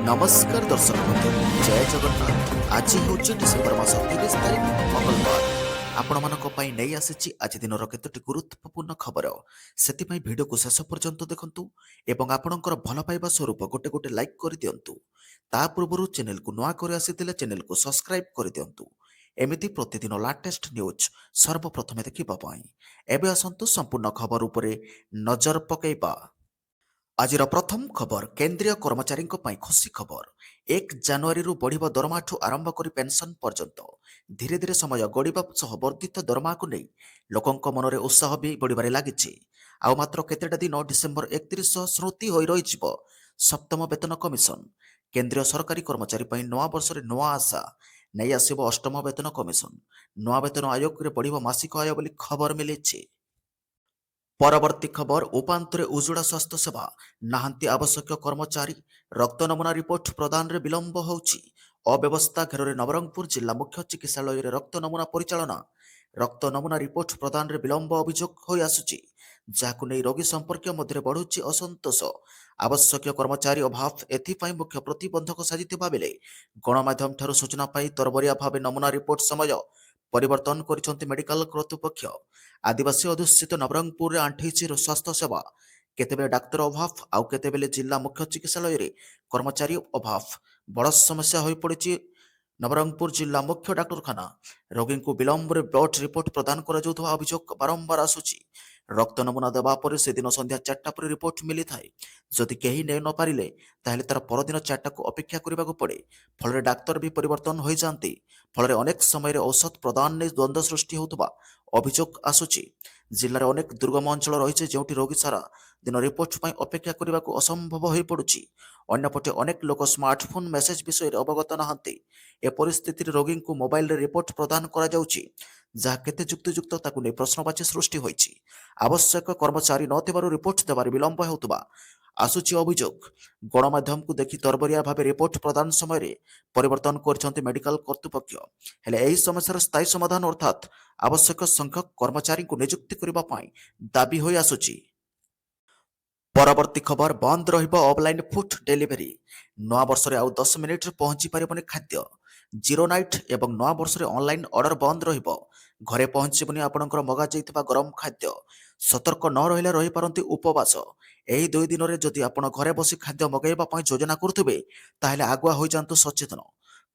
नमस्कार दर्शक बंधु जय जगन्नाथ। आज हूँ डिसेम्बर मास 30 तारीख मंगलवार। आपण मानक पई नहीं आसीछि आज दिनर केतोटी गुरुत्वपूर्ण खबर से भिडियो को शेष पर्यंत देखंतु एवं आपणकर भल पाइबा स्वरूप गोटे गोटे लाइक कर दियंतु। ता पूर्व चैनल को नुआ कर आसीथिले चैनल को सब्सक्राइब कर दियंतु। एमिति प्रतिदिन लाटेस्ट न्यूज सर्वप्रथमे देखिबा पई एबे आसंतु संपूर्ण खबर उपरे नजर पकेइबा। आजिर प्रथम खबर केंद्रीय कर्मचारी खुशी खबर 1 जनवरी बढ़िब दरमाठू आरंभ कर पेंशन पर्यंत धीरे धीरे समय गड़िबा सह वर्धित दरमा को नहीं लोकों मनरे उत्साह भी बढ़िबारे लागिछि। आउ मात्र केतेटा दिन डिसेम्बर 31 स्मृति होई रहिजिब सप्तम वेतन कमिशन। केंद्रीय सरकारी कर्मचारी पई नवा वर्ष रे नवा आशा नहीं आसिब अष्टम वेतन कमिशन। नवा वेतन आयोग रे बढ़िब मासिक आय बोली खबर मिलिछि। परवर्ती खबर उपांतरे उजुड़ा स्वास्थ्य सेवा नाहांती आवश्यक कर्मचारी रक्त नमूना रिपोर्ट प्रदान रे विलंब होउछि। अव्यवस्था घेर नवरंगपुर जिला मुख्य चिकित्सालय रे रक्त नमूना परिचालना रक्त नमूना रिपोर्ट प्रदान रे विलंब अभियोग होई आसुछि जाहाकु नै रोगी संपर्क मध्य बढ़ुछि असंतोष। आवश्यक कर्मचारी अभाव एथिपाई मुख्य प्रतिबंधक साजिथिबा बेले गणमाध्यम ठारू सूचना पाई तरबरिया भावे नमूना रिपोर्ट समय परिवर्तन करिसंति मेडिकल कर्तृपक्ष। आदिवासी अधुषित नवरंगपुर आंठिछि स्वास्थ्य सेवा केतेबेले डाक्तर अभाव आउ केतेबेले जिला मुख्य चिकित्सालय रे कर्मचारी अभाव बड़ समस्या होई पड़िछि। नवरंगपुर जिला मुख्य डाक्तरखाना रोगी को विलंब रे ब्लड रिपोर्ट प्रदान करा जाउथबा अभियोग बारंबार आसुछि। रक्त नमूना देवा पर से दिन संध्या 4टा पर रिपोर्ट मिली थाए। जदि केही नै न पारिले ताहेले तार परदिन 4टा को अपेक्षा करबाको पड़े फल डाक्तर भी परिवर्तन हो जाती। फल अनेक समय औषध प्रदान नहीं द्वंद्व सृष्टि होता अभियोग आसुछि। जिले में अनेक दुर्गम अंचल रही जोटी रोगी सारा दिन रिपोर्ट पर अपेक्षा करने को असंभव हो पड़ुछि। अन्यपटे अनेक लोक स्मार्टफोन मेसेज विषय अवगत नहांती। ए परिस्थिति रोगी को मोबाइल रे रिपोर्ट प्रदान करा जाउछि जहाँ केते युक्तियुक्त ताकु नै प्रश्नवाची सृष्टि होइछि। आवश्यक कर्मचारी नथिबारु रिपोर्ट देबार विलंब हेउतबा आसुछि अभियोग। गणमाध्यम को देखि तरबरिया भावे रिपोर्ट प्रदान समय परिवर्तन करछन्ति मेडिकल कर्तृपक्ष। हेले एही समस्यार स्थायी समाधान अर्थात आवश्यक संख्यक कर्मचारी को नियुक्ति करबा पई दाबी होई आसुछि। परवर्ती खबर बंद रहिबो ऑफलाइन फूड डेलीवरी। नवा वर्ष रे आउ 10 मिनिट रे पहुंची पारिबनी खाद्य। जीरो नाइट एवं नवा वर्ष रे ऑनलाइन ऑर्डर बंद रहिबो। घरे पहुंचीबनी आपणकर मगा जाइथिबा गरम खाद्य। सतर्क न रहिले रहि पारंती उपवास। एही 2 दिन रे जदि आपण घरे बसी खाद्य मगाइबा पई योजना करथुबे ताहेले आगुआ होई जांतु सचेतन।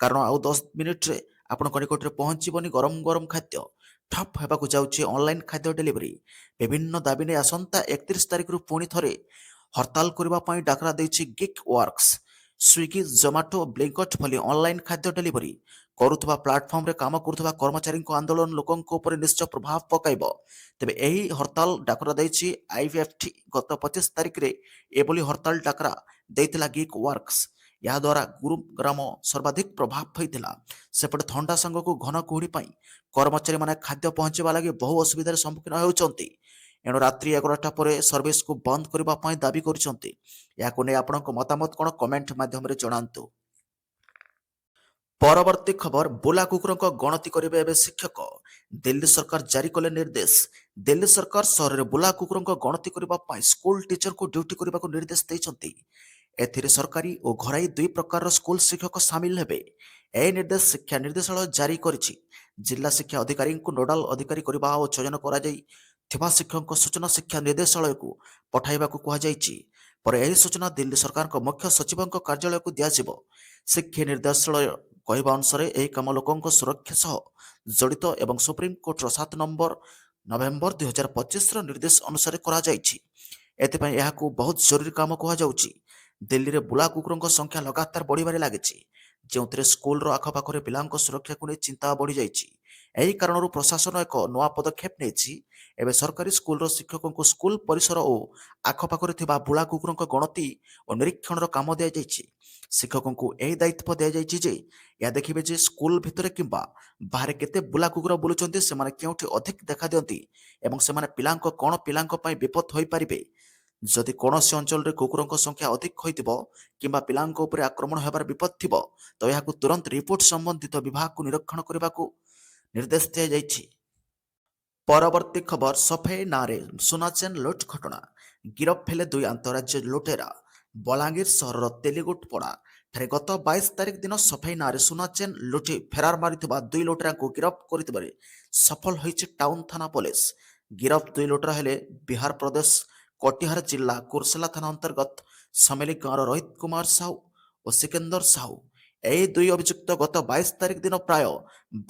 कारण आउ 10 मिनिट रे आपण निकट रे पहुंचीबनी गरम गरम खाद्य। ठप हेबाकु जाउछि ऑनलाइन खाद्य डेलीवरी। विभिन्न दाबी ने आसंता 31 तारिख रु पुणी थरे हड़ताल करबा पई डाकरा दैछि gig works. Swiggy Zomato Blinkit भली ऑनलाइन खाद्य डेलीवरी करुथबा प्लाटफॉर्म रे काम करुथबा कर्मचारी आंदोलन लोकों ऊपर निश्चय प्रभाव पकाइब। तेबे एही हड़ताल डाकरा दैछि आईएफटी गत 25 तारिख रे एबोली हड़ताल डाकरा दैतिला गिग वर्क्स। या द्वारा गुरुग्राम सर्वाधिक प्रभाव होइतिला। सेपटे थंडा संग को घन कुहुड़ी पई कर्मचारी माने खाद्य पहुंचेबा लागि बहु असुविधार सम्मुखीन होउचंती। एणु रात्रि 11टा पर सर्विस को बंद करबा पई दाबी करिसंती। याको नै आपनक मतामत कोन कमेंट माध्यम रे जणांतु। परवर्ती खबर बुला कुकुरक गणति करिबे एबे शिक्षक। दिल्ली सरकार जारी कले निर्देश। दिल्ली सरकार शहर में बुला कुकुरक गणति करबा पई स्कूल टीचर को ड्यूटी करबा को निर्देश दैछंती। एथिरे सरकारी और घराई 2 प्रकार स्कूल शिक्षक सामिल हेबे। ए निर्देश शिक्षा निर्देशालय जारी करिछि। जिला शिक्षा अधिकारी को नोडाल अधिकारी करबा और चयन करा जाई थिबा शिक्षक सूचना शिक्षा निर्देशालय को पठाइबा को कहा जाइछि। पर एही सूचना दिल्ली सरकार को मुख्य सचिव कार्यालय को दियाजिबो। शिक्षा निर्देशालय कहवा अनुसार यह कम लोकों सुरक्षा सह जड़ित एवं सुप्रीम कोर्टर 7 नवेम्बर 2025 निर्देश अनुसार करा जाइछि। एथिपाई यहाकू बहुत जरूरी काम कहा जाउछि। दिल्ली रे बुला कुकुरଙ୍କ संख्या लगातार बढ़िबारे लागिछि जोंतरे स्कूल रो आखपाखरे पिलांको सुरक्षा को नै चिंता बढ़ी जाइछि। एही कारणरू प्रशासन एक नवा पदक्षेप नेछि। एबे सरकारी स्कूल रो शिक्षकों को स्कूल परिसर और आखपाखरे थिबा बुला कुकुरଙ୍କ गणति और निरीक्षण रो काम दिया जाइछि। शिक्षकों को यही दायित्व दिया जाइछि जे या देखिबे जे स्कूल भितरे किंबा बाहर केते बुला कुकुर बुलुचंती सेमाने केउठी अधिक देखा दियंती एवं सेमाने पिलांको कोन पिलांको पई विपद होई परिबे। जदि कौनसी अंचल रे कुकुरଙ୍କ संख्या अधिक होइतिबो किंबा पिलांको उपरे आक्रमण हेबार विपद थिबो तो याकू तुरंत रिपोर्ट संबंधित विभाग को निरीक्षण करबा को निर्देश दिया जाइछि। परवर्ती खबर सफेई नारे सुना चेन लुट घटना गिरफ हेले 2 अंतरराज्य लुटेरा। ବଲାଙ୍ଗୀର ସହରର ତେଲିଗୁଟପଡ଼ା ଠାରେ ଗତ 22 ତାରିଖ ଦିନ ସଫେଇ ନାଁରେ ସୁନା ଚେନ୍ ଲୁଟି ଫେରାର ମାରିଥିବା 2 ଲୁଟେରାଙ୍କୁ ଗିରଫ କରିଥିବାରେ ସଫଳ ହୋଇଛି ଟାଉନ ଥାନା ପୋଲିସ। ଗିରଫ 2 ଲୁଟେରା ହେଲେ ବିହାର ପ୍ରଦେଶ କଟିହାର ଜିଲ୍ଲା କୁର୍ସେଲା ଥାନା ଅନ୍ତର୍ଗତ ସମିଲି ଗାଁର ରୋହିତ କୁମାର ସାହୁ ଓ ସିକେନ୍ଦର ସାହୁ। ଏହି 2 ଅଭିଯୁକ୍ତ ଗତ 22 ତାରିଖ ଦିନ ପ୍ରାୟ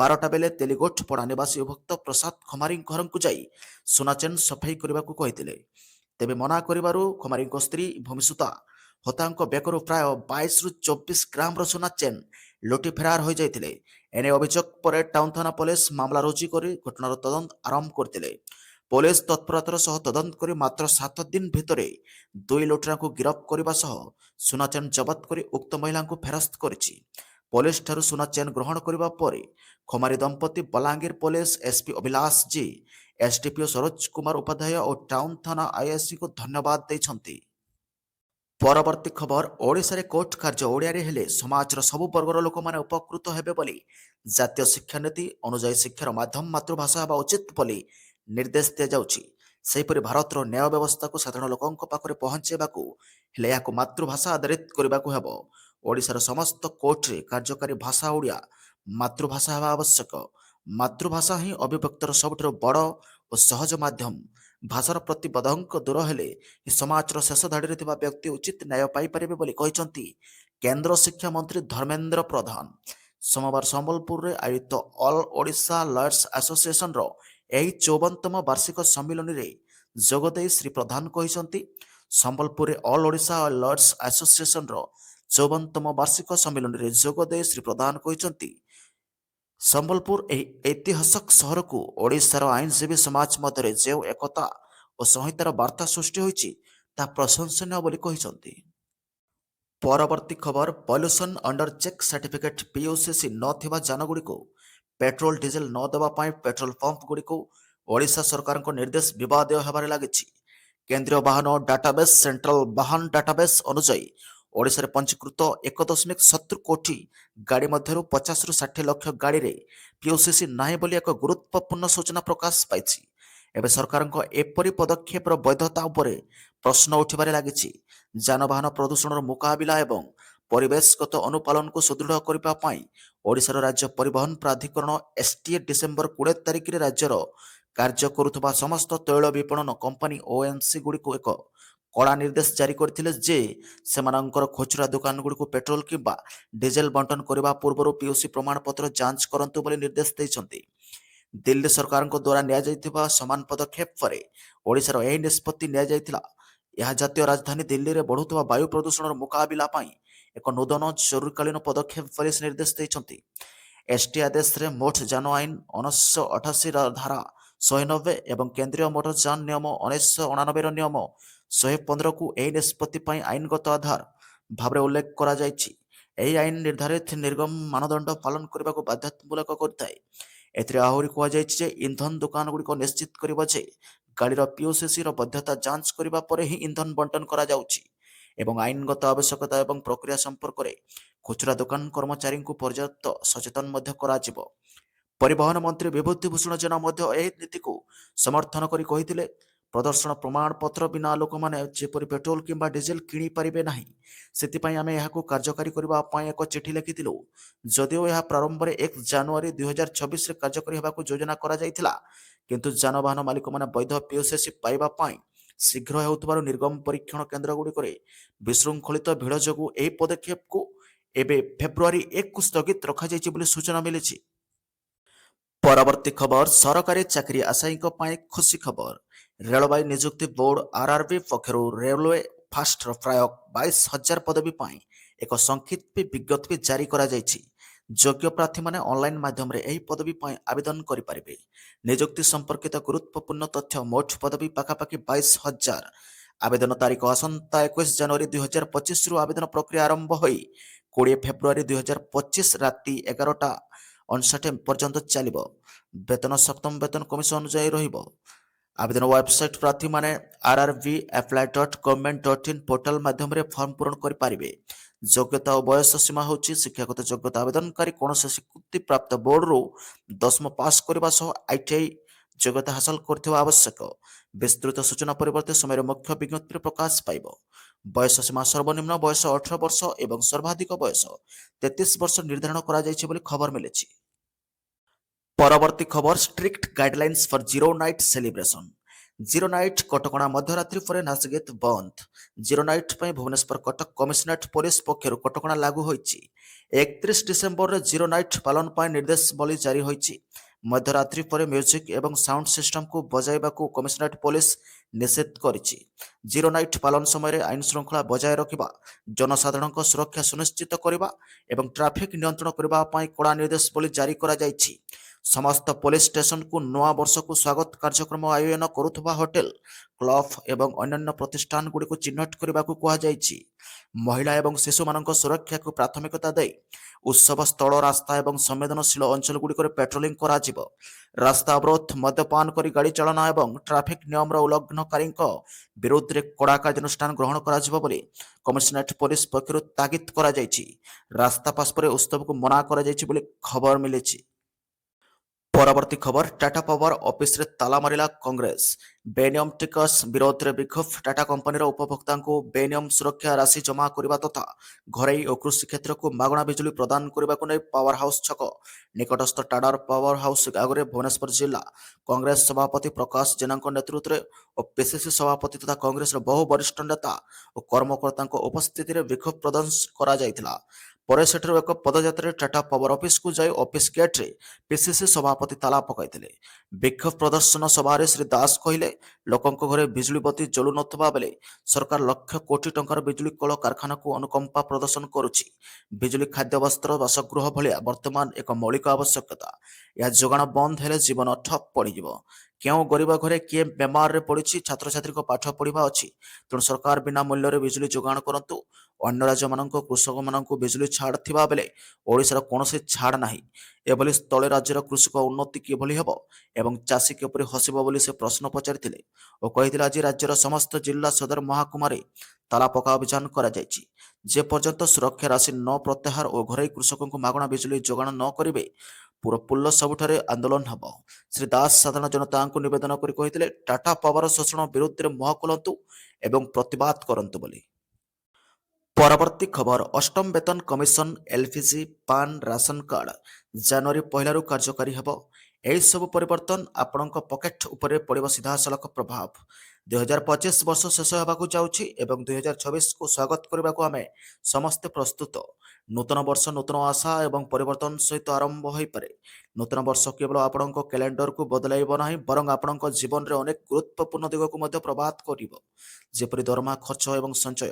12ଟା ବେଳେ ତେଲିଗୋଠପଡ଼ା ନିବାସୀ ଭକ୍ତ ପ୍ରସାଦ ଖମାରୀଙ୍କ ଘରକୁ ଯାଇ ସୁନା ଚେନ୍ ସଫେଇ କରିବାକୁ କହିଥିଲେ। ତେବେ ମନା କରିବାରୁ ଖମାରୀଙ୍କ ସ୍ତ୍ରୀ ଭୂମିସୁତା ହୋତାଙ୍କ ବେକରୁ ପ୍ରାୟ 22ରୁ 24 ଗ୍ରାମର ସୁନା ଚେନ୍ ଲୁଟି ଫେରାର ହୋଇଯାଇଥିଲେ। ଏନେଇ ଅଭିଯୋଗ ପରେ ଟାଉନ ଥାନା ପୋଲିସ ମାମଲା ରୁଜୁ କରି ଘଟଣାର ତଦନ୍ତ ଆରମ୍ଭ କରିଥିଲେ। ପୋଲିସ ତତ୍ପରତାର ସହ ତଦନ୍ତ କରି ମାତ୍ର 7 ଦିନ ଭିତରେ 2 ଲୁଟେରାଙ୍କୁ ଗିରଫ କରିବା ସହ ସୁନା ଚେନ୍ ଜବତ କରି ଉକ୍ତ ମହିଳାଙ୍କୁ ଫେରସ୍ତ କରିଛି। ପୋଲିସ ଠାରୁ ସୁନା ଚେନ୍ ଗ୍ରହଣ କରିବା ପରେ ଖମାରୀ ଦମ୍ପତି Balangir police SP Abhilash G, SDPO Saroj Kumar Upadhyay ଓ ଟାଉନ ଥାନା ଆଇଆଇସିକୁ ଧନ୍ୟବାଦ ଦେଇଛନ୍ତି। ପରବର୍ତ୍ତୀ ଖବର ଓଡ଼ିଶାରେ କୋର୍ଟ କାର୍ଯ୍ୟ ଓଡ଼ିଆରେ ହେଲେ ସମାଜର ସବୁ ବର୍ଗର ଲୋକମାନେ ଉପକୃତ ହେବେ ବୋଲି ଜାତୀୟ ଶିକ୍ଷାନୀତି ଅନୁଯାୟୀ ଶିକ୍ଷାର ମାଧ୍ୟମ ମାତୃଭାଷା ହେବା ଉଚିତ ବୋଲି ନିର୍ଦ୍ଦେଶ ଦିଆଯାଉଛି। ସେହିପରି ଭାରତର ନ୍ୟାୟ ବ୍ୟବସ୍ଥାକୁ ସାଧାରଣ ଲୋକଙ୍କ ପାଖରେ ପହଞ୍ଚାଇବାକୁ ହେଲେ ଏହାକୁ ମାତୃଭାଷା ଆଧାରିତ କରିବାକୁ ହେବ। ଓଡ଼ିଶାର ସମସ୍ତ କୋର୍ଟରେ କାର୍ଯ୍ୟକାରୀ ଭାଷା ଓଡ଼ିଆ ମାତୃଭାଷା ହେବା ଆବଶ୍ୟକ। ମାତୃଭାଷା ହିଁ ଅଭିବ୍ୟକ୍ତିର ସବୁଠାରୁ ବଡ଼ ଓ ସହଜ ମାଧ୍ୟମ। ଭାଷାର ପ୍ରତିବନ୍ଧକ ଦୂର ହେଲେ ସମାଜର ଶେଷ ଧାଡ଼ିରେ ଥିବା ବ୍ୟକ୍ତି ଉଚିତ ନ୍ୟାୟ ପାଇପାରିବେ ବୋଲି କହିଛନ୍ତି କେନ୍ଦ୍ର ଶିକ୍ଷା ମନ୍ତ୍ରୀ ଧର୍ମେନ୍ଦ୍ର ପ୍ରଧାନ। ସୋମବାର ସମ୍ବଲପୁରରେ ଆୟୋଜିତ ଅଲ୍ ଓଡ଼ିଶା ଲୟର୍ସ ଆସୋସିଏସନର ଏହି 54ତମ ବାର୍ଷିକ ସମ୍ମିଳନୀରେ ଯୋଗଦେଇ ଶ୍ରୀ ପ୍ରଧାନ କହିଛନ୍ତି ସମ୍ବଲପୁରରେ ଅଲ୍ ଓଡ଼ିଶା ଲୟର୍ସ ଆସୋସିଏସନର 54ତମ ବାର୍ଷିକ ସମ୍ମିଳନୀରେ ଯୋଗଦେଇ ଶ୍ରୀ ପ୍ରଧାନ କହିଛନ୍ତି ସମ୍ବଲପୁର ଏହି ଐତିହାସିକ ସହରକୁ ଓଡ଼ିଶାର ଆଇନଜୀବୀ ସମାଜ ମଧ୍ୟରେ ଯେଉଁ ଏକତା ଓ ସଂହିତାର ବାର୍ତ୍ତା ସୃଷ୍ଟି ହୋଇଛି ତାହା ପ୍ରଶଂସନୀୟ ବୋଲି କହିଛନ୍ତି। ପରବର୍ତ୍ତୀ ଖବର ପଲ୍ୟୁସନ ଅଣ୍ଡର ଚେକ୍ ସାର୍ଟିଫିକେଟ୍ ପିୟୁସିସି ନଥିବା ଯାନଗୁଡ଼ିକୁ ପେଟ୍ରୋଲ ଡିଜେଲ ନ ଦେବା ପାଇଁ ପେଟ୍ରୋଲ ପମ୍ପଗୁଡ଼ିକୁ ଓଡ଼ିଶା ସରକାରଙ୍କ ନିର୍ଦ୍ଦେଶ ବିବାଦୀୟ ହେବାରେ ଲାଗିଛି। କେନ୍ଦ୍ରୀୟ ବାହନ ଡାଟାବେସ୍ ସେଣ୍ଟ୍ରାଲ ବାହନ ଡାଟାବେସ୍ ଅନୁଯାୟୀ ଓଡ଼ିଶାରେ ପଞ୍ଜୀକୃତ 1.70 କୋଟି ଗାଡ଼ି ମଧ୍ୟରୁ 50ରୁ 60 ଲକ୍ଷ ଗାଡ଼ିରେ ପିୟୁସିସି ନାହିଁ ବୋଲି ଏକ ଗୁରୁତ୍ୱପୂର୍ଣ୍ଣ ସୂଚନା ପ୍ରକାଶ ପାଇଛି। ଏବେ ସରକାରଙ୍କ ଏପରି ପଦକ୍ଷେପର ବୈଧତା ଉପରେ ପ୍ରଶ୍ନ ଉଠିବାରେ ଲାଗିଛି। ଯାନବାହନ ପ୍ରଦୂଷଣର ମୁକାବିଲା ଏବଂ ପରିବେଶଗତ ଅନୁପାଳନକୁ ସୁଦୃଢ଼ କରିବା ପାଇଁ ଓଡ଼ିଶାର ରାଜ୍ୟ ପରିବହନ ପ୍ରାଧିକରଣ ଏସ୍ଟିଏ ଡିସେମ୍ବର 20 ତାରିଖରେ ରାଜ୍ୟର କାର୍ଯ୍ୟ କରୁଥିବା ସମସ୍ତ ତୈଳ ବିପଣନ କମ୍ପାନୀ ଓଏମସି ଗୁଡ଼ିକୁ ଏକ କଡ଼ା ନିର୍ଦ୍ଦେଶ ଜାରି କରିଥିଲେ ଯେ ସେମାନଙ୍କର ଖୁଚୁରା ଦୋକାନଗୁଡ଼ିକୁ ପେଟ୍ରୋଲ କିମ୍ବା ଡିଜେଲ ବଣ୍ଟନ କରିବା ପୂର୍ବରୁ ପିୟୁସି ପ୍ରମାଣପତ୍ର ଯାଞ୍ଚ କରନ୍ତୁ ବୋଲି ନିର୍ଦ୍ଦେଶ ଦେଇଛନ୍ତି। ଦିଲ୍ଲୀ ସରକାରଙ୍କ ଦ୍ୱାରା ନିଆଯାଇଥିବା ସମାନ ପଦକ୍ଷେପ ପରେ ଓଡ଼ିଶାର ଏହି ନିଷ୍ପତ୍ତି ନିଆଯାଇଥିଲା। ଏହା ଜାତୀୟ ରାଜଧାନୀ ଦିଲ୍ଲୀରେ ବଢ଼ୁଥିବା ବାୟୁ ପ୍ରଦୂଷଣର ମୁକାବିଲା ପାଇଁ ଏକ ନୂତନ ଜରୁରୀକାଳୀନ ପଦକ୍ଷେପ ବୋଲି ସେ ନିର୍ଦ୍ଦେଶ ଦେଇଛନ୍ତି। ଏସ୍ଟି ଆଦେଶରେ ମୋଟ ଯାନ ଆଇନ 1988ର ଧାରା 190 ଏବଂ କେନ୍ଦ୍ରୀୟ ମୋଟର ଯାନ ନିୟମ 1989ର ନିୟମ 115କୁ ଏହି ନିଷ୍ପତ୍ତି ପାଇଁ ଆଇନଗତ ଆଧାର ଭାବରେ ଉଲ୍ଲେଖ କରାଯାଇଛି। ଏହି ଆଇନ ନିର୍ଦ୍ଧାରିତ ନିର୍ଗମ ମାନଦଣ୍ଡ ପାଳନ କରିବାକୁ ବାଧ୍ୟତାମୂଳକ କରିଥାଏ। ଏଥିରେ ଆହୁରି କୁହାଯାଇଛି ଯେ ଇନ୍ଧନ ଦୋକାନଗୁଡ଼ିକ ନିଶ୍ଚିତ କରିବ ଯେ ଗାଡ଼ିର ପିୟୁସିସିର ବୈଧତା ଯାଞ୍ଚ କରିବା ପରେ ହିଁ ଇନ୍ଧନ ବଣ୍ଟନ କରାଯାଉଛି ଏବଂ ଆଇନଗତ ଆବଶ୍ୟକତା ଏବଂ ପ୍ରକ୍ରିୟା ସମ୍ପର୍କରେ ଖୁଚୁରା ଦୋକାନ କର୍ମଚାରୀଙ୍କୁ ପର୍ଯ୍ୟାପ୍ତ ସଚେତନ ମଧ୍ୟ କରାଯିବ। ପରିବହନ ମନ୍ତ୍ରୀ ବିଭୂତି ଭୂଷଣ ଜେନା ମଧ୍ୟ ଏହି ନୀତିକୁ ସମର୍ଥନ କରି କହିଥିଲେ ପ୍ରଦର୍ଶନ ପ୍ରମାଣପତ୍ର ବିନା ଲୋକମାନେ ଯେପରି ପେଟ୍ରୋଲ କିମ୍ବା ଡିଜେଲ କିଣିପାରିବେ ନାହିଁ ସେଥିପାଇଁ ଆମେ ଏହାକୁ କାର୍ଯ୍ୟକାରୀ କରିବା ପାଇଁ ଏକ ଚିଠି ଲେଖିଥିଲୁ। ଯଦିଓ ଏହା ପ୍ରାରମ୍ଭରେ 1 ଜାନୁଆରୀ 2026ରେ କାର୍ଯ୍ୟକାରୀ ହେବାକୁ ଯୋଜନା କରାଯାଇଥିଲା କିନ୍ତୁ ଯାନବାହନ ମାଲିକମାନେ ବୈଧ ପିୟୁସିସି ପାଇବା ପାଇଁ ଶୀଘ୍ର ହେଉଥିବାରୁ ନିର୍ଗମ ପରୀକ୍ଷଣ କେନ୍ଦ୍ରଗୁଡ଼ିକରେ ବିଶୃଙ୍ଖଳିତ ଭିଡ଼ ଯୋଗୁଁ ଏହି ପଦକ୍ଷେପକୁ ଏବେ ଫେବୃଆରୀ 1କୁ ସ୍ଥଗିତ ରଖାଯାଇଛି ବୋଲି ସୂଚନା ମିଳିଛି। ପରବର୍ତ୍ତୀ ଖବର ସରକାରୀ ଚାକିରି ଆଶାୟୀଙ୍କ ପାଇଁ ଖୁସି ଖବର। ରେଳବାଇ ନିଯୁକ୍ତି ବୋର୍ଡ ଆର୍ଆର୍ବି ପକ୍ଷରୁ ରେଲୱେ ଫାଷ୍ଟର ପ୍ରାୟ 22,000 ପଦବୀ ପାଇଁ ଏକ ସଂକ୍ଷିପ୍ତ ବିଜ୍ଞପ୍ତି ଜାରି କରାଯାଇଛି। ଯୋଗ୍ୟ ପ୍ରାର୍ଥୀମାନେ ଅନଲାଇନ୍ ମାଧ୍ୟମରେ ଏହି ପଦବୀ ପାଇଁ ଆବେଦନ କରିପାରିବେ। ନିଯୁକ୍ତି ସମ୍ପର୍କିତ ଗୁରୁତ୍ୱପୂର୍ଣ୍ଣ ତଥ୍ୟ ମୋଟ ପଦବୀ ପାଖାପାଖି 22,000। ଆବେଦନ ତାରିଖ ଆସନ୍ତା 21 ଜାନୁଆରୀ 2025ରୁ ଆବେଦନ ପ୍ରକ୍ରିୟା ଆରମ୍ଭ ହୋଇ 20 ଫେବୃଆରୀ 2025 ରାତି 11:59 ପର୍ଯ୍ୟନ୍ତ ଚାଲିବ। ବେତନ ସପ୍ତମ ବେତନ କମିଶନ ଅନୁଯାୟୀ ରହିବ। ଆବେଦନ ୱେବସାଇଟ ପ୍ରାର୍ଥୀମାନେ rrbapply.government.in ପୋର୍ଟାଲ ମାଧ୍ୟମରେ ଫର୍ମ ପୂରଣ କରିପାରିବେ। ଯୋଗ୍ୟତା ଓ ବୟସ ସୀମା ହେଉଛି ଶିକ୍ଷାଗତ ଯୋଗ୍ୟତା ଆବେଦନକାରୀ କୌଣସି ସ୍ୱୀକୃତିପ୍ରାପ୍ତ ବୋର୍ଡରୁ 10ମ ପାସ୍ କରିବା ସହ ITI ଯୋଗ୍ୟତା ହାସଲ କରିଥିବା ଆବଶ୍ୟକ। ବିସ୍ତୃତ ସୂଚନା ପରିବର୍ତ୍ତେ ସମୟରେ ମୁଖ୍ୟ ବିଜ୍ଞପ୍ତିରେ ପ୍ରକାଶ ପାଇବ। ବୟସ ସୀମା ସର୍ବନିମ୍ନ ବୟସ 18 ବର୍ଷ ଏବଂ ସର୍ବାଧିକ ବୟସ 33 ବର୍ଷ ନିର୍ଦ୍ଧାରଣ କରାଯାଇଛି ବୋଲି ଖବର ମିଳିଛି। ପରବର୍ତ୍ତୀ ଖବର strict guidelines for zero night celebration. Zero night କଟକଣା ମଧ୍ୟରାତ୍ରି ପରେ ନାଚଗୀତ ବନ୍ଦ। ଜିରୋ ନାଇଟ୍ ପାଇଁ ଭୁବନେଶ୍ୱର କଟକ କମିଶନରେଟ ପୋଲିସ ପକ୍ଷରୁ କଟକଣା ଲାଗୁ ହୋଇଛି। 31 ଡିସେମ୍ବରରେ ଜିରୋ ନାଇଟ୍ ପାଳନ ପାଇଁ ନିର୍ଦ୍ଦେଶାବଳୀ ଜାରି ହୋଇଛି। ମଧ୍ୟରାତ୍ରି ପରେ ମ୍ୟୁଜିକ ଏବଂ ସାଉଣ୍ଡ ସିଷ୍ଟମକୁ ବଜାଇବାକୁ କମିଶନରେଟ ପୋଲିସ ନିଷେଧ କରିଛି। ଜିରୋ ନାଇଟ୍ ପାଳନ ସମୟରେ ଆଇନ ଶୃଙ୍ଖଳା ବଜାୟ ରଖିବା, ଜନସାଧାରଣଙ୍କ ସୁରକ୍ଷା ସୁନିଶ୍ଚିତ କରିବା ଏବଂ ଟ୍ରାଫିକ୍ ନିୟନ୍ତ୍ରଣ କରିବା ପାଇଁ କଡ଼ା ନିର୍ଦ୍ଦେଶାବଳୀ ଜାରି କରାଯାଇଛି। ସମସ୍ତ ପୋଲିସ ଷ୍ଟେସନକୁ ନୂଆ ବର୍ଷକୁ ସ୍ୱାଗତ କାର୍ଯ୍ୟକ୍ରମ ଆୟୋଜନ କରୁଥିବା ହୋଟେଲ, କ୍ଲବ ଏବଂ ଅନ୍ୟାନ୍ୟ ପ୍ରତିଷ୍ଠାନଗୁଡ଼ିକୁ ଚିହ୍ନଟ କରିବାକୁ କୁହାଯାଇଛି। ମହିଳା ଏବଂ ଶିଶୁମାନଙ୍କ ସୁରକ୍ଷାକୁ ପ୍ରାଥମିକତା ଦେଇ ଉତ୍ସବ ସ୍ଥଳ, ରାସ୍ତା ଏବଂ ସମ୍ବେଦନଶୀଳ ଅଞ୍ଚଳଗୁଡ଼ିକରେ ପେଟ୍ରୋଲିଂ କରାଯିବ। ରାସ୍ତା ଅବରୋଧ, ମଦ୍ୟପାନ କରି ଗାଡ଼ି ଚାଳନା ଏବଂ ଟ୍ରାଫିକ୍ ନିୟମର ଉଲ୍ଲଂଘନକାରୀଙ୍କ ବିରୁଦ୍ଧରେ କଡ଼ା କାର୍ଯ୍ୟାନୁଷ୍ଠାନ ଗ୍ରହଣ କରାଯିବ ବୋଲି କମିଶନରେଟ ପୋଲିସ ପକ୍ଷରୁ ତାଗିଦ କରାଯାଇଛି। ରାସ୍ତା ପାସ୍ ପରେ ଉତ୍ସବକୁ ମନା କରାଯାଇଛି ବୋଲି ଖବର ମିଳିଛି। ପରବର୍ତ୍ତୀ ଖବର ଟାଟା ପାୱାର ଅଫିସରେ ତାଲା ମାରିଲା କଂଗ୍ରେସ। ବେନିୟମ ଟିକସ ବିରୋଧରେ ବିକ୍ଷୋଭ। ଟାଟା କମ୍ପାନୀର ଉପଭୋକ୍ତାଙ୍କୁ ବେନିୟମ ସୁରକ୍ଷା ରାଶି ଜମା କରିବା ତଥା ଘରୋଇ ଓ କୃଷି କ୍ଷେତ୍ରକୁ ମାଗଣା ବିଜୁଳି ପ୍ରଦାନ କରିବାକୁ ନେଇ ପାୱାର ହାଉସ ଛକ ନିକଟସ୍ଥ ଟାଡାର ପାୱାର ହାଉସ ଆଗରେ ଭୁବନେଶ୍ୱର ଜିଲ୍ଲା କଂଗ୍ରେସ ସଭାପତି ପ୍ରକାଶ ଜେନାଙ୍କ ନେତୃତ୍ୱରେ ଓ ପିସିସି ସଭାପତି ତଥା କଂଗ୍ରେସର ବହୁ ବରିଷ୍ଠ ନେତା ଓ କର୍ମକର୍ତ୍ତାଙ୍କ ଉପସ୍ଥିତିରେ ବିକ୍ଷୋଭ ପ୍ରଦର୍ଶନ କରାଯାଇଥିଲା। ପରେ ସେଠାରୁ ଏକ ପଦଯାତ୍ରାରେ ଟାଟା ପାୱାର ଅଫିସକୁ ଯାଇ ଅଫିସ ଗେଟ୍ରେ ପିସିସି ସଭାପତି ତାଲା ପକାଇଥିଲେ। ବିକ୍ଷୋଭ ପ୍ରଦର୍ଶନ ସଭାରେ ଶ୍ରୀ ଦାସ କହିଲେ, ଲୋକଙ୍କ ଘରେ ବିଜୁଳି ବତି ଜଳୁନଥିବା ବେଳେ ସରକାର ଲକ୍ଷ କୋଟି ଟଙ୍କାର ବିଜୁଳି କଳ କାରଖାନାକୁ ଅନୁକମ୍ପା ପ୍ରଦର୍ଶନ କରୁଛି। ବିଜୁଳି, ଖାଦ୍ୟ, ବସ୍ତ୍ର, ବାସଗୃହ ଭଳିଆ ବର୍ତ୍ତମାନ ଏକ ମୌଳିକ ଆବଶ୍ୟକତା। ଏହା ଯୋଗାଣ ବନ୍ଦ ହେଲେ ଜୀବନ ଠପ୍ ପଡ଼ିଯିବ। କେଉଁ ଗରିବ ଘରେ କିଏ ବେମାରରେ ପଡ଼ିଛି, ଛାତ୍ରଛାତ୍ରୀଙ୍କ ପାଠ ପଢ଼ିବା ଅଛି, ତେଣୁ ସରକାର ବିନା ମୂଲ୍ୟରେ ବିଜୁଳି ଯୋଗାଣ କରନ୍ତୁ। ଅନ୍ୟ ରାଜ୍ୟମାନଙ୍କ କୃଷକମାନଙ୍କୁ ବିଜୁଳି ଛାଡ଼ ଥିବା ବେଳେ ଓଡ଼ିଶାର କୌଣସି ଛାଡ଼ ନାହିଁ। ଏଭଳି ସ୍ଥଳେ ରାଜ୍ୟର କୃଷକ ଉନ୍ନତି କିଭଳି ହେବ ଏବଂ ଚାଷୀ କିପରି ହସିବ ବୋଲି ସେ ପ୍ରଶ୍ନ ପଚାରିଥିଲେ ଓ କହିଥିଲେ, ଆଜି ରାଜ୍ୟର ସମସ୍ତ ଜିଲ୍ଲା ସଦର ମହକୁମାରେ ତାଲା ପକା ଅଭିଯାନ କରାଯାଇଛି। ଯେ ପର୍ଯ୍ୟନ୍ତ ସୁରକ୍ଷା ରାଶି ନ ପ୍ରତ୍ୟାହାର ଓ ଘରୋଇ କୃଷକଙ୍କୁ ମାଗଣା ବିଜୁଳି ଯୋଗାଣ ନ କରିବେ ପୁଲ ସବୁଠାରେ ଆନ୍ଦୋଳନ ହେବ। ଶ୍ରୀ ଦାସ ସାଧାରଣ ଜନତାଙ୍କୁ ନିବେଦନ କରି କହିଥିଲେ, ଟାଟା ପାୱାର ଶୋଷଣ ବିରୁଦ୍ଧରେ ମୁହଁ ଖୋଲନ୍ତୁ ଏବଂ ପ୍ରତିବାଦ କରନ୍ତୁ ବୋଲି। ପରବର୍ତ୍ତୀ ଖବର ଅଷ୍ଟମ ବେତନ କମିଶନ ଏଲପିଜି, ପାନ୍, ରାସନ କାର୍ଡ ଜାନୁଆରୀ 1ରୁ କାର୍ଯ୍ୟକାରୀ ହେବ। ଏହିସବୁ ପରିବର୍ତ୍ତନ ଆପଣଙ୍କ ପକେଟ ଉପରେ ପଡ଼ିବ ସିଧାସଳଖ ପ୍ରଭାବ। 2025 ବର୍ଷ ଶେଷ ହେବାକୁ ଯାଉଛି ଏବଂ 2026କୁ ସ୍ୱାଗତ କରିବାକୁ ଆମେ ସମସ୍ତେ ପ୍ରସ୍ତୁତ। ନୂତନ ବର୍ଷ ନୂତନ ଆଶା ଏବଂ ପରିବର୍ତ୍ତନ ସହିତ ଆରମ୍ଭ ହୋଇପାରେ। ନୂତନ ବର୍ଷ କେବଳ ଆପଣଙ୍କ କ୍ୟାଲେଣ୍ଡରକୁ ବଦଳାଇବ ନାହିଁ, ବରଂ ଆପଣଙ୍କ ଜୀବନରେ ଅନେକ ଗୁରୁତ୍ୱପୂର୍ଣ୍ଣ ଦିଗକୁ ମଧ୍ୟ ପ୍ରଭାତ କରିବ, ଯେପରି ଦରମା, ଖର୍ଚ୍ଚ ଏବଂ ସଞ୍ଚୟ।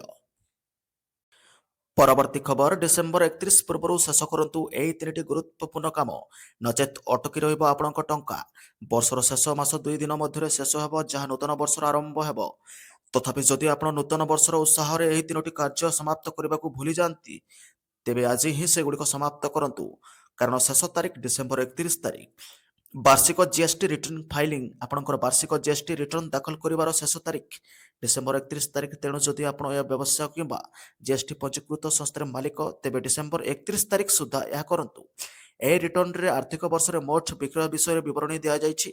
ପରବର୍ତ୍ତୀ ଖବର ଡିସେମ୍ବର 31 ପୂର୍ବରୁ ଶେଷ କରନ୍ତୁ ଏହି 3ଟି ଗୁରୁତ୍ୱପୂର୍ଣ୍ଣ କାମ, ନଚେତ୍ ଅଟକି ରହିବ ଆପଣଙ୍କ ଟଙ୍କା। ବର୍ଷର ଶେଷ ମାସ 2 ଦିନ ମଧ୍ୟରେ ଶେଷ ହେବ, ଯାହା ନୂତନ ବର୍ଷର ଆରମ୍ଭ ହେବ। ତଥାପି ଯଦି ଆପଣ ନୂତନ ବର୍ଷର ଉତ୍ସାହରେ ଏହି 3ଟି କାର୍ଯ୍ୟ ସମାପ୍ତ କରିବାକୁ ଭୁଲି ଯାଆନ୍ତି, ତେବେ ଆଜି ହିଁ ସେଗୁଡ଼ିକ ସମାପ୍ତ କରନ୍ତୁ, କାରଣ ଶେଷ ତାରିଖ ଡିସେମ୍ବର 31 ତାରିଖ। ବାର୍ଷିକ ଜିଏସଟି ରିଟର୍ଣ୍ଣ ଫାଇଲିଂ। ଆପଣଙ୍କର ବାର୍ଷିକ ଜିଏସଟି ରିଟର୍ଣ୍ଣ ଦାଖଲ କରିବାର ଶେଷ ତାରିଖ ଡିସେମ୍ବର 31 ତାରିଖ। ତେଣୁ ଯଦି ଆପଣ ଏହା ବ୍ୟବସାୟ କିମ୍ବା ଜିଏସଟି ପଞ୍ଜୀକୃତ ସଂସ୍ଥାର ମାଲିକ, ତେବେ ଡିସେମ୍ବର 31 ତାରିଖ ସୁଦ୍ଧା ଏହା କରନ୍ତୁ। ଏହି ରିଟର୍ଣ୍ଣରେ ଆର୍ଥିକ ବର୍ଷରେ ମୋଟ ବିକ୍ରୟ ବିଷୟରେ ବିବରଣୀ ଦିଆଯାଇଛି,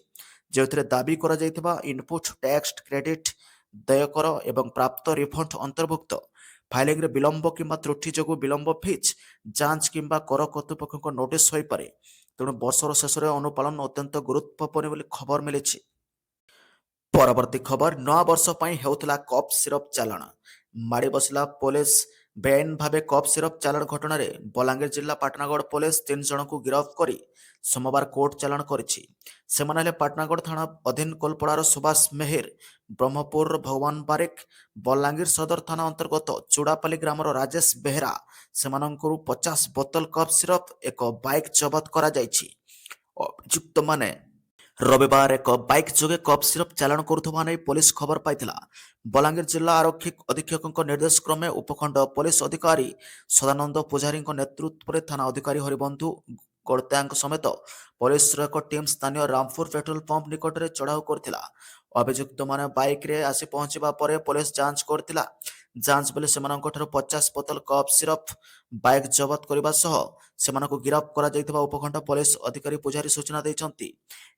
ଯେଉଁଥିରେ ଦାବି କରାଯାଇଥିବା ଇନପୁଟ ଟ୍ୟାକ୍ସ କ୍ରେଡିଟ୍, ଦେୟକର ଏବଂ ପ୍ରାପ୍ତ ରିଫଣ୍ଡ ଅନ୍ତର୍ଭୁକ୍ତ। ଫାଇଲିଂରେ ବିଳମ୍ବ କିମ୍ବା ତ୍ରୁଟି ଯୋଗୁଁ ବିଳମ୍ବ ଫିଜ୍, ଯାଞ୍ଚ କିମ୍ବା କର କର୍ତ୍ତୃପକ୍ଷଙ୍କ ନୋଟିସ୍ ହୋଇପାରେ। ତେଣୁ ବର୍ଷର ଶେଷରେ ଅନୁପାଳନ ଅତ୍ୟନ୍ତ ଗୁରୁତ୍ୱପୂର୍ଣ୍ଣ ବୋଲି ଖବର ମିଳିଛି। ପରବର୍ତ୍ତୀ ଖବର ନୂଆ ବର୍ଷ ପାଇଁ ହେଉଥିଲା କପ୍ ସିରପ ଚାଲାଣ। ମାଡ଼ି ବସିଲା ପୋଲିସ। ବେଆଇନ ଭାବେ କପ୍ ସିରପ ଚାଲାଣ ଘଟଣାରେ ବଲାଙ୍ଗୀର ଜିଲ୍ଲା ପାଟଣାଗଡ଼ ପୋଲିସ 3 ଜଣଙ୍କୁ ଗିରଫ କରି ସୋମବାର କୋର୍ଟ ଚାଲାଣ କରିଛି। ସେମାନେ ହେଲେ ପାଟଣାଗଡ଼ ଥାନା ଅଧୀନ କୋଲପଡ଼ାର ସୁବାସ ମେହେର, ବ୍ରହ୍ମପୁରର ଭଗବାନ ବାରିକ, ବଲାଙ୍ଗୀର ସଦର ଥାନା ଅନ୍ତର୍ଗତ ଚୁଡ଼ାପାଲି ଗ୍ରାମର ରାଜେଶ ବେହେରା। ସେମାନଙ୍କରୁ 50 ବୋତଲ କପ୍ ସିରପ, ଏକ ବାଇକ୍ ଜବତ କରାଯାଇଛି। ଅଭିଯୁକ୍ତମାନେ ରବିବାର ଏକ ବାଇକ୍ ଯୋଗେ କପ୍ ସିରପ ଚାଲାଣ କରୁଥିବା ନେଇ ପୋଲିସ ଖବର ପାଇଥିଲା। ବଲାଙ୍ଗୀର ଜିଲ୍ଲା ଆରକ୍ଷୀ ଅଧୀକ୍ଷକଙ୍କ ନିର୍ଦ୍ଦେଶ କ୍ରମେ ଉପଖଣ୍ଡ ପୋଲିସ ଅଧିକାରୀ ସଦାନନ୍ଦ ପୂଜାରୀଙ୍କ ନେତୃତ୍ୱରେ ଥାନା ଅଧିକାରୀ ହରିବନ୍ଧୁ ଗଡ଼ତ୍ୟାଙ୍କ ସମେତ ପୋଲିସର ଏକ ଟିମ୍ ସ୍ଥାନୀୟ ରାମପୁର ପେଟ୍ରୋଲ ପମ୍ପ ନିକଟରେ ଚଢ଼ାଉ କରିଥିଲା। ଅଭିଯୁକ୍ତମାନେ ବାଇକ୍ରେ ଆସି ପହଞ୍ଚିବା ପରେ ପୋଲିସ ଯାଞ୍ଚ କରିଥିଲା। ଯାଞ୍ଚ ବେଳେ ସେମାନଙ୍କଠାରୁ 50 ବୋତଲ କଫ୍ ସିରପ ବାଇକ୍ ଜବତ କରିବା ସହ ସେମାନଙ୍କୁ ଗିରଫ କରାଯାଇଥିବା ଉପଖଣ୍ଡ ପୋଲିସ ଅଧିକାରୀ ପୂଜାରୀ ସୂଚନା ଦେଇଛନ୍ତି।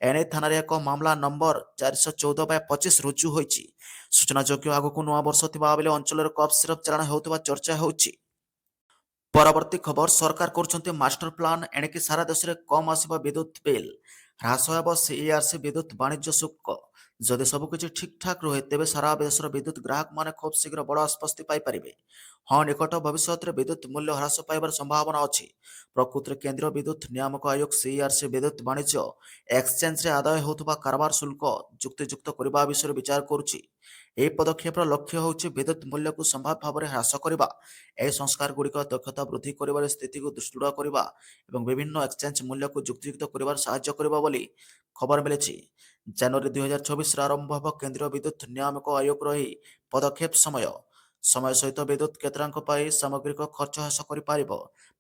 ଏନେଇ ଥାନାରେ ଏକ ମାମଲା ନମ୍ବର 414/25 ରୁଜୁ ହୋଇଛି। ସୂଚନାଯୋଗ୍ୟ ଆଗକୁ ନୂଆବର୍ଷ ଥିବା ବେଳେ ଅଞ୍ଚଳରେ କଫ୍ ସିରପ ଚାଲାଣ ହେଉଥିବା ଚର୍ଚ୍ଚା ହେଉଛି। ପରବର୍ତ୍ତୀ ଖବର ସରକାର କରୁଛନ୍ତି ମାଷ୍ଟର ପ୍ଲାନ ଏଣିକି ସାରା ଦେଶରେ କମ୍ ଆସିବ ବିଦ୍ୟୁତ୍ ବିଲ୍। ହ୍ରାସ ହେବ ସିଇଆର୍ସି ବିଦ୍ୟୁତ୍ ବାଣିଜ୍ୟ ଶୁଳ୍କ। ଯଦି ସବୁକିଛି ଠିକ୍ଠାକ୍ ରୁହେ ତେବେ ସାରା ଦେଶର ବିଦ୍ୟୁତ୍ ଗ୍ରାହକମାନେ ଖୁବ୍ ଶୀଘ୍ର ବଡ଼ ଆଶ୍ୱସ୍ତି ପାଇପାରିବେ। ହଁ, ନିକଟ ଭବିଷ୍ୟତରେ ବିଦ୍ୟୁତ୍ ମୂଲ୍ୟ ହ୍ରାସ ପାଇବାର ସମ୍ଭାବନା ଅଛି। ପ୍ରକୃତରେ କେନ୍ଦ୍ରୀୟ ବିଦ୍ୟୁତ୍ ନିୟାମକ ଆୟୋଗ ସିଇଆର୍ସି ବିଦ୍ୟୁତ୍ ବାଣିଜ୍ୟ ଏକ୍ସଚେଞ୍ଜରେ ଆଦାୟ ହେଉଥିବା କାରବାର ଶୁଳ୍କ ଯୁକ୍ତିଯୁକ୍ତ କରିବା ବିଷୟରେ ବିଚାର କରୁଛି। ଏହି ପଦକ୍ଷେପର ଲକ୍ଷ୍ୟ ହେଉଛି ବିଦ୍ୟୁତ୍ ମୂଲ୍ୟକୁ ସମ୍ଭାବ୍ୟ ଭାବରେ ହ୍ରାସ କରିବା। ଏହି ସଂସ୍କାରଗୁଡ଼ିକ ଦକ୍ଷତା ବୃଦ୍ଧି କରିବାରେ ସ୍ଥିତିକୁ ସୁଦୃଢ଼ କରିବା ଏବଂ ବିଭିନ୍ନ ଏକ୍ସଚେଞ୍ଜ ମୂଲ୍ୟକୁ ଯୁକ୍ତିଯୁକ୍ତ କରିବାରେ ସାହାଯ୍ୟ କରିବ ବୋଲି ଖବର ମିଳିଛି। ଜାନୁଆରୀ 2024ରେ ଆରମ୍ଭ ହେବ କେନ୍ଦ୍ରୀୟ ବିଦ୍ୟୁତ୍ ନିୟାମକ ଆୟୋଗର ଏହି ପଦକ୍ଷେପ ସମୟ ସହିତ ବିଦ୍ୟୁତ୍ କ୍ରେତାଙ୍କ ପାଇଁ ସାମଗ୍ରିକ ଖର୍ଚ୍ଚ ହ୍ରାସ କରିପାରିବ।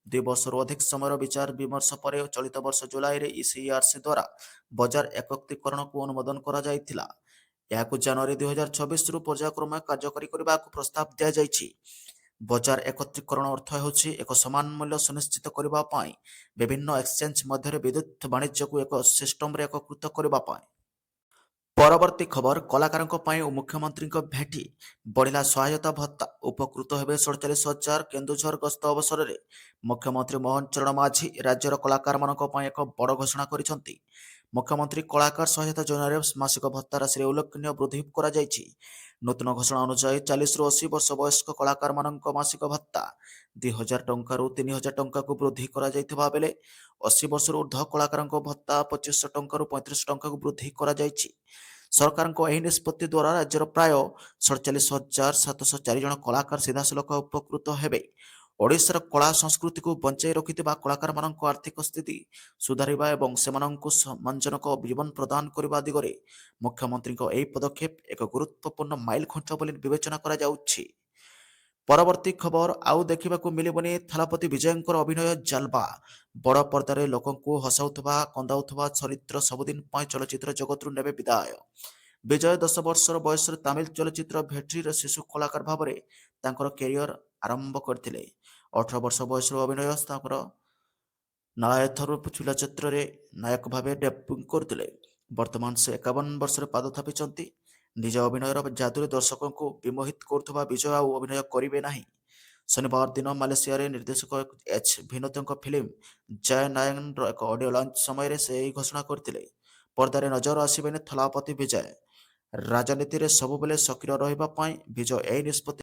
2 ବର୍ଷରୁ ଅଧିକ ସମୟର ବିଚାର ବିମର୍ଶ ପରେ ଚଳିତ ବର୍ଷ ଜୁଲାଇରେ ଇସିଇଆର୍ସି ଦ୍ୱାରା ବଜାର ଏକତ୍ରୀକରଣକୁ ଅନୁମୋଦନ କରାଯାଇଥିଲା। ଏହାକୁ ଜାନୁଆରୀ 2024ରୁ ପର୍ଯ୍ୟାୟକ୍ରମେ କାର୍ଯ୍ୟକାରୀ କରିବାକୁ ପ୍ରସ୍ତାବ ଦିଆଯାଇଛି। ବଜାର ଏକତ୍ରୀକରଣ ଅର୍ଥ ହେଉଛି ଏକ ସମାନ ମୂଲ୍ୟ ସୁନିଶ୍ଚିତ କରିବା ପାଇଁ ବିଭିନ୍ନ ଏକ୍ସଚେଞ୍ଜ ମଧ୍ୟରେ ବିଦ୍ୟୁତ୍ ବାଣିଜ୍ୟକୁ ଏକ ସିଷ୍ଟମରେ ଏକୀକୃତ କରିବା ପାଇଁ। ପରବର୍ତ୍ତୀ ଖବର କଳାକାରଙ୍କ ପାଇଁ ମୁଖ୍ୟମନ୍ତ୍ରୀଙ୍କ ଭେଟି ବଢ଼ିଲା ସହାୟତା ଭତ୍ତା। ଉପକୃତ ହେବେ 47,000। କେନ୍ଦୁଝର ଗସ୍ତ ଅବସରରେ ମୁଖ୍ୟମନ୍ତ୍ରୀ ମୋହନ ଚରଣ ମାଝୀ ରାଜ୍ୟର କଳାକାରମାନଙ୍କ ପାଇଁ ଏକ ବଡ଼ ଘୋଷଣା କରିଛନ୍ତି। ମୁଖ୍ୟମନ୍ତ୍ରୀ କଳାକାର ସହାୟତା ଯୋଜନାରେ ମାସିକ ଭତ୍ତା ରାଶିରେ ଉଲ୍ଲେଖନୀୟ ବୃଦ୍ଧି କରାଯାଇଛି। ନୂତନ ଘୋଷଣା ଅନୁଯାୟୀ 40ରୁ 80 ବର୍ଷ ବୟସ୍କ କଳାକାରମାନଙ୍କ ମାସିକ ଭତ୍ତା 2,000 ଟଙ୍କାରୁ 3,000 ଟଙ୍କାକୁ ବୃଦ୍ଧି କରାଯାଇଥିବା ବେଳେ 80 ବର୍ଷରୁ ଉର୍ଦ୍ଧ୍ୱ କଳାକାରଙ୍କ ଭତ୍ତା 2,500 ଟଙ୍କାରୁ 35 ଟଙ୍କାକୁ ବୃଦ୍ଧି କରାଯାଇଛି। ସରକାରଙ୍କ ଏହି ନିଷ୍ପତ୍ତି ଦ୍ୱାରା ରାଜ୍ୟର ପ୍ରାୟ 47,704 ଜଣ କଳାକାର ସିଧାସଳଖ ଉପକୃତ ହେବେ। ଓଡ଼ିଶାର କଳା ସଂସ୍କୃତିକୁ ବଞ୍ଚାଇ ରଖିଥିବା କଳାକାରମାନଙ୍କ ଆର୍ଥିକ ସ୍ଥିତି ସୁଧାରିବା ଏବଂ ସେମାନଙ୍କୁ ସମ୍ମାନଜନକ ଜୀବନ ପ୍ରଦାନ କରିବା ଦିଗରେ ମୁଖ୍ୟମନ୍ତ୍ରୀଙ୍କ ଏହି ପଦକ୍ଷେପ ଏକ ଗୁରୁତ୍ୱପୂର୍ଣ୍ଣ ମାଇଲଖୁଣ୍ଟ ବୋଲି ବିବେଚନା କରାଯାଉଛି। ପରବର୍ତ୍ତୀ ଖବର ଆଉ ଦେଖିବାକୁ ମିଳିବନି ଥାଲାପତି ବିଜୟଙ୍କର ଅଭିନୟ ଜାଲବା। ବଡ଼ ପର୍ଦ୍ଦାରେ ଲୋକଙ୍କୁ ହସାଉଥିବା କନ୍ଦାଉଥିବା ଚରିତ୍ର ସବୁଦିନ ପାଇଁ ଚଳଚ୍ଚିତ୍ର ଜଗତରୁ ନେବେ ବିଦାୟ। ବିଜୟ 10 ବର୍ଷର ବୟସରେ ତାମିଲ ଚଳଚ୍ଚିତ୍ର ଭେଟ୍ରିର ଶିଶୁ କଳାକାର ଭାବରେ ତାଙ୍କର କ୍ୟାରିୟର ଆରମ୍ଭ କରିଥିଲେ। 18 ବର୍ଷ ବୟସରୁ ଅଭିନୟ ତାଙ୍କର ନାଳାୟଥରୁ ଚଳଚ୍ଚିତ୍ରରେ ନାୟକ ଭାବେ ଡେବ୍ୟୁ କରିଥିଲେ। ବର୍ତ୍ତମାନ ସେ 51 ବର୍ଷରେ ପାଦ ଥାପିଛନ୍ତି। ନିଜ ଅଭିନୟର ଯାଦୁରେ ଦର୍ଶକଙ୍କୁ ବିମୋହିତ କରୁଥିବା ବିଜୟ ଆଉ ଅଭିନୟ କରିବେ ନାହିଁ। ଶନିବାର ଦିନ ମାଲେସିଆରେ ନିର୍ଦ୍ଦେଶକ ଭିନୋଦଙ୍କ ଫିଲ୍ମ ଜୟ ନାୟନର ଏକ ଅଡିଓ ଲଞ୍ଚ ସମୟରେ ସେ ଏହି ଘୋଷଣା କରିଥିଲେ। ପର୍ଦ୍ଦାରେ ନଜର ଆସିବେନି ଥଲାପତି ବିଜୟ। ରାଜନୀତିରେ ସବୁବେଳେ ସକ୍ରିୟ ରହିବା ପାଇଁ ବିଜୟ ଏହି ନିଷ୍ପତ୍ତି